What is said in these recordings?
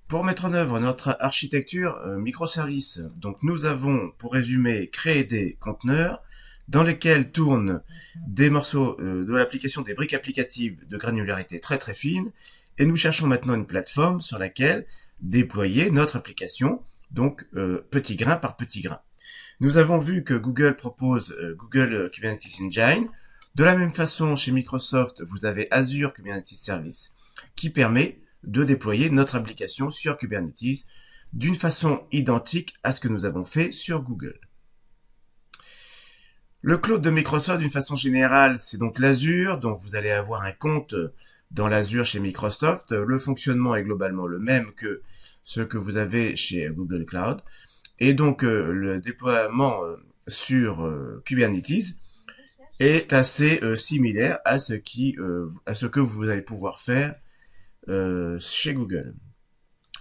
Pour mettre en œuvre notre architecture microservice, donc nous avons, pour résumer, créé des conteneurs dans lesquels tournent des morceaux de l'application, des briques applicatives de granularité très très fine, et nous cherchons maintenant une plateforme sur laquelle déployer notre application, donc petit grain par petit grain. Nous avons vu que Google propose Google Kubernetes Engine. De la même façon, chez Microsoft, vous avez Azure Kubernetes Service qui permet de déployer notre application sur Kubernetes d'une façon identique à ce que nous avons fait sur Google. Le cloud de Microsoft, d'une façon générale, c'est donc l'Azure, donc vous allez avoir un compte dans l'Azure chez Microsoft. Le fonctionnement est globalement le même que ce que vous avez chez Google Cloud. Et donc, le déploiement sur Kubernetes est assez similaire à ce que vous allez pouvoir faire chez Google.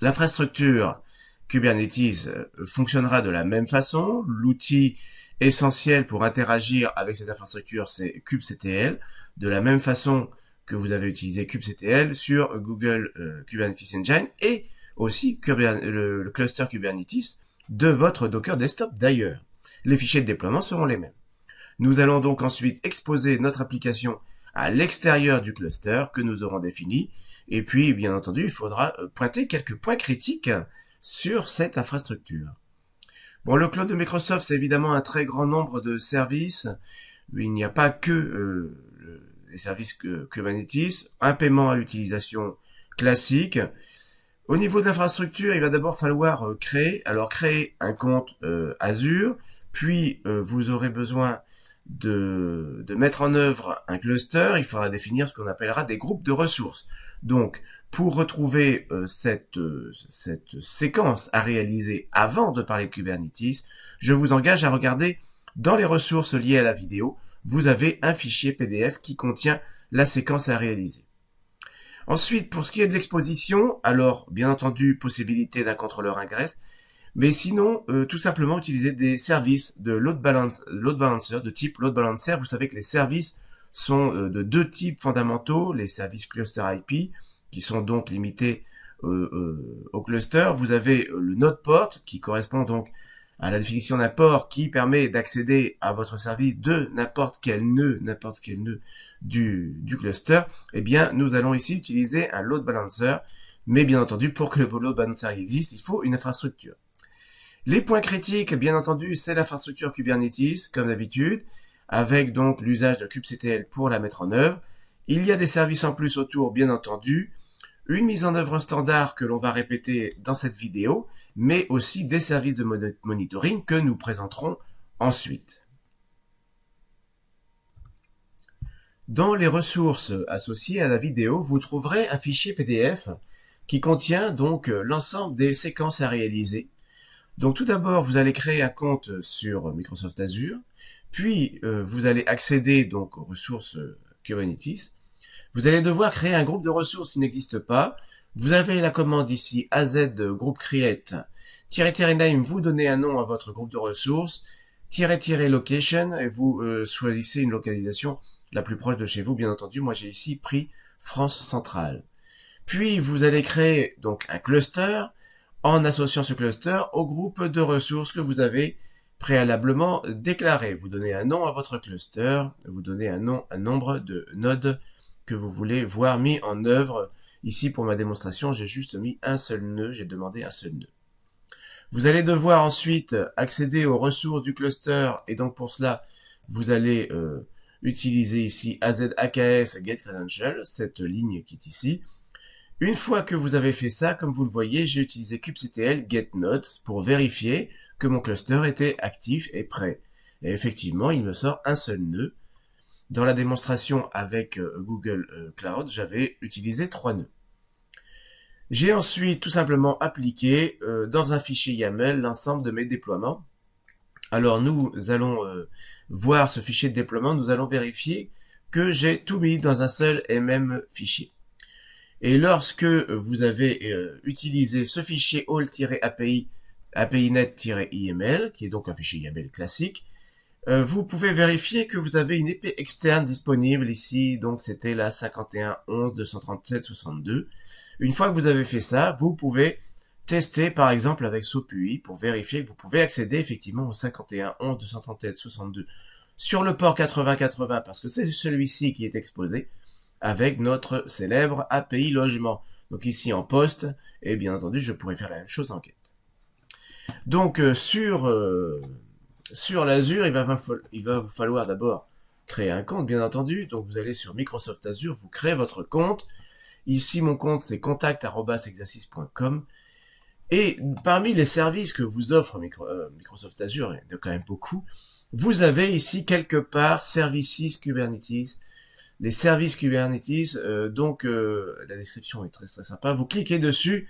L'infrastructure Kubernetes fonctionnera de la même façon. L'outil essentiel pour interagir avec cette infrastructure, c'est kubectl, de la même façon que vous avez utilisé kubectl sur Google Kubernetes Engine et aussi le cluster Kubernetes de votre Docker Desktop d'ailleurs. Les fichiers de déploiement seront les mêmes. Nous allons donc ensuite exposer notre application à l'extérieur du cluster que nous aurons défini. Et puis, bien entendu, il faudra pointer quelques points critiques sur cette infrastructure. Bon, le cloud de Microsoft, c'est évidemment un très grand nombre de services. Il n'y a pas que les services Kubernetes, un paiement à l'utilisation classique. Au niveau de l'infrastructure, il va d'abord falloir créer un compte Azure, puis vous aurez besoin de mettre en œuvre un cluster. Il faudra définir ce qu'on appellera des groupes de ressources. Donc, pour retrouver cette séquence à réaliser avant de parler de Kubernetes, je vous engage à regarder dans les ressources liées à la vidéo, vous avez un fichier PDF qui contient la séquence à réaliser. Ensuite, pour ce qui est de l'exposition, alors, bien entendu, possibilité d'un contrôleur ingress, mais sinon, tout simplement utiliser des services de load balancer, de type load balancer. Vous savez que les services sont de deux types fondamentaux, les services cluster IP, qui sont donc limités au cluster. Vous avez le node port, qui correspond donc à la définition d'un port qui permet d'accéder à votre service de n'importe quel nœud du cluster. Eh bien, nous allons ici utiliser un load balancer, mais bien entendu, pour que le load balancer existe, il faut une infrastructure. Les points critiques, bien entendu, c'est l'infrastructure Kubernetes, comme d'habitude, avec donc l'usage de kubectl pour la mettre en œuvre. Il y a des services en plus autour, bien entendu, une mise en œuvre standard que l'on va répéter dans cette vidéo, mais aussi des services de monitoring que nous présenterons ensuite. Dans les ressources associées à la vidéo, vous trouverez un fichier PDF qui contient donc l'ensemble des séquences à réaliser. Donc tout d'abord, vous allez créer un compte sur Microsoft Azure, puis vous allez accéder donc aux ressources Kubernetes. Vous allez devoir créer un groupe de ressources s'il n'existe pas. Vous avez la commande ici az group create --name, vous donnez un nom à votre groupe de ressources, --location, et vous choisissez une localisation la plus proche de chez vous, bien entendu. Moi j'ai ici pris France centrale. Puis vous allez créer donc un cluster en associant ce cluster au groupe de ressources que vous avez préalablement déclaré. Vous donnez un nom à votre cluster, vous donnez un nombre de nodes que vous voulez voir mis en œuvre. Ici, pour ma démonstration, j'ai juste mis un seul nœud, j'ai demandé un seul nœud. Vous allez devoir ensuite accéder aux ressources du cluster, et donc pour cela, vous allez utiliser ici AZAKS get credential, cette ligne qui est ici. Une fois que vous avez fait ça, comme vous le voyez, j'ai utilisé kubectl get nodes pour vérifier que mon cluster était actif et prêt. Et effectivement, il me sort un seul nœud. Dans la démonstration avec Google Cloud, j'avais utilisé 3 nœuds. J'ai ensuite tout simplement appliqué dans un fichier YAML l'ensemble de mes déploiements. Alors nous allons voir ce fichier de déploiement, nous allons vérifier que j'ai tout mis dans un seul et même fichier. Et lorsque vous avez utilisé ce fichier all-api apinet-iml, qui est donc un fichier YAML classique, vous pouvez vérifier que vous avez une IP externe disponible ici, donc c'était la 51.11.237.62. Une fois que vous avez fait ça, vous pouvez tester par exemple avec SOAP-UI pour vérifier que vous pouvez accéder effectivement au 51.11.237.62 sur le port 8080 parce que c'est celui-ci qui est exposé avec notre célèbre API logement. Donc ici en poste, et bien entendu je pourrais faire la même chose en quête. Donc sur l'Azure, il va vous falloir d'abord créer un compte, bien entendu. Donc vous allez sur Microsoft Azure, vous créez votre compte. Ici mon compte c'est contact@exercice.com. Et parmi les services que vous offre Microsoft Azure, il y en a quand même beaucoup, vous avez ici quelque part Services Kubernetes. Les services Kubernetes, la description est très très sympa. Vous cliquez dessus,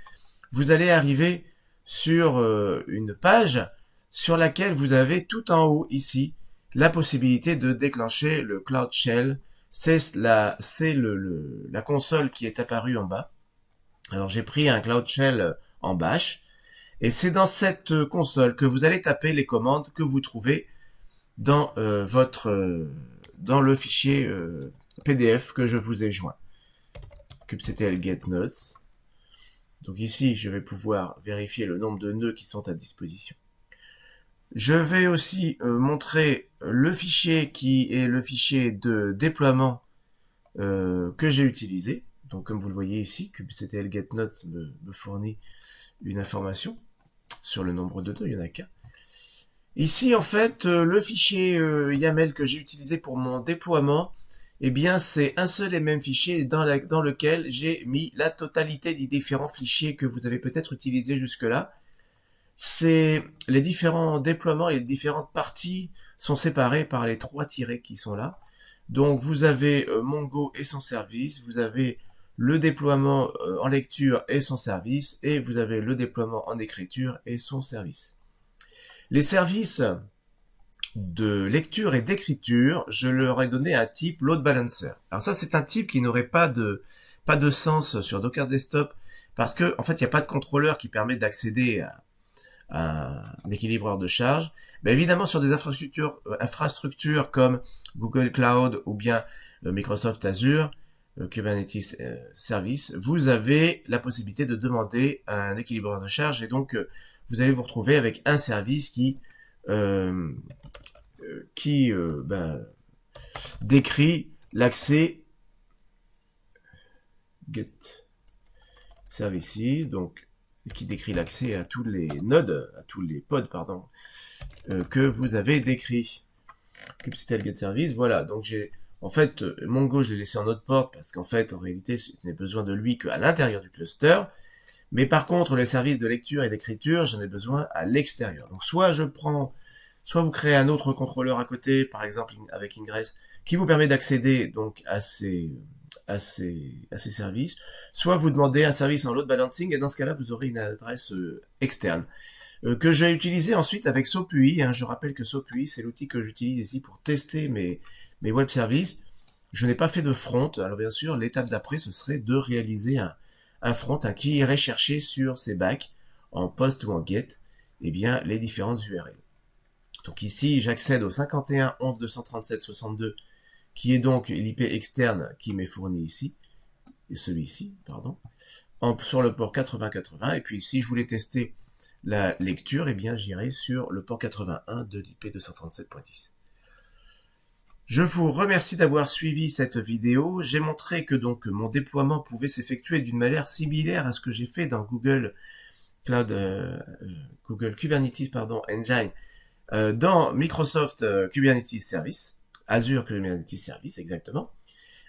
vous allez arriver sur une page sur laquelle vous avez tout en haut ici la possibilité de déclencher le Cloud Shell. C'est la console qui est apparue en bas. Alors j'ai pris un Cloud Shell en bash et c'est dans cette console que vous allez taper les commandes que vous trouvez dans dans le fichier PDF que je vous ai joint. kubectl get notes. Donc ici, je vais pouvoir vérifier le nombre de nœuds qui sont à disposition. Je vais aussi montrer le fichier qui est le fichier de déploiement que j'ai utilisé. Donc comme vous le voyez ici, kubectl get notes me fournit une information sur le nombre de nœuds, il n'y en a qu'un. Ici, en fait, le fichier YAML que j'ai utilisé pour mon déploiement, eh bien, c'est un seul et même fichier dans lequel j'ai mis la totalité des différents fichiers que vous avez peut-être utilisés jusque-là. C'est les différents déploiements et les différentes parties sont séparées par les 3 tirets qui sont là. Donc, vous avez Mongo et son service, vous avez le déploiement en lecture et son service, et vous avez le déploiement en écriture et son service. Les services de lecture et d'écriture, je leur ai donné un type load balancer. Alors ça, c'est un type qui n'aurait pas de sens sur Docker Desktop parce que en fait, il n'y a pas de contrôleur qui permet d'accéder à un équilibreur de charge. Mais évidemment, sur des infrastructures comme Google Cloud ou bien Microsoft Azure, Kubernetes Service, vous avez la possibilité de demander un équilibreur de charge et donc vous allez vous retrouver avec un service qui décrit l'accès get services, donc qui décrit l'accès à tous les nodes, à tous les pods, pardon, que vous avez décrit. kubectl get service, voilà, donc j'ai en fait, Mongo, je l'ai laissé en autre porte parce qu'en fait, en réalité, je n'ai besoin de lui qu'à l'intérieur du cluster. Mais par contre, les services de lecture et d'écriture, j'en ai besoin à l'extérieur. Donc, soit vous créez un autre contrôleur à côté, par exemple avec Ingress, qui vous permet d'accéder donc à ces services, soit vous demandez un service en load balancing et dans ce cas-là, vous aurez une adresse externe. Que j'ai utilisé ensuite avec SOAP-UI. Je rappelle que SOAP-UI, c'est l'outil que j'utilise ici pour tester mes web services. Je n'ai pas fait de front. Alors bien sûr, l'étape d'après, ce serait de réaliser un front qui irait chercher sur ces bacs, en post ou en get, eh bien, les différentes URL. Donc ici, j'accède au 51.11.237.62, qui est donc l'IP externe qui m'est fourni ici, et celui-ci, pardon, sur le port 8080. Et puis si je voulais tester la lecture, eh bien j'irai sur le port 81 de l'IP 237.10. Je vous remercie d'avoir suivi cette vidéo. J'ai montré que donc mon déploiement pouvait s'effectuer d'une manière similaire à ce que j'ai fait dans Google Kubernetes Engine, dans Microsoft Kubernetes Service, Azure Kubernetes Service exactement,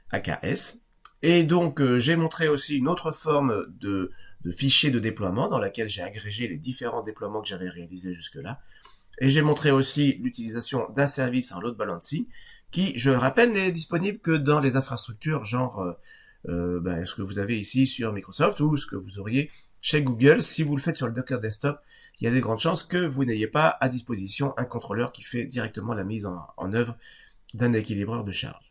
AKS. Et donc j'ai montré aussi une autre forme de fichier de déploiement dans laquelle j'ai agrégé les différents déploiements que j'avais réalisés jusque-là. Et j'ai montré aussi l'utilisation d'un service en load balancing qui, je le rappelle, n'est disponible que dans les infrastructures genre ce que vous avez ici sur Microsoft ou ce que vous auriez chez Google. Si vous le faites sur le Docker Desktop, il y a des grandes chances que vous n'ayez pas à disposition un contrôleur qui fait directement la mise en œuvre d'un équilibreur de charge.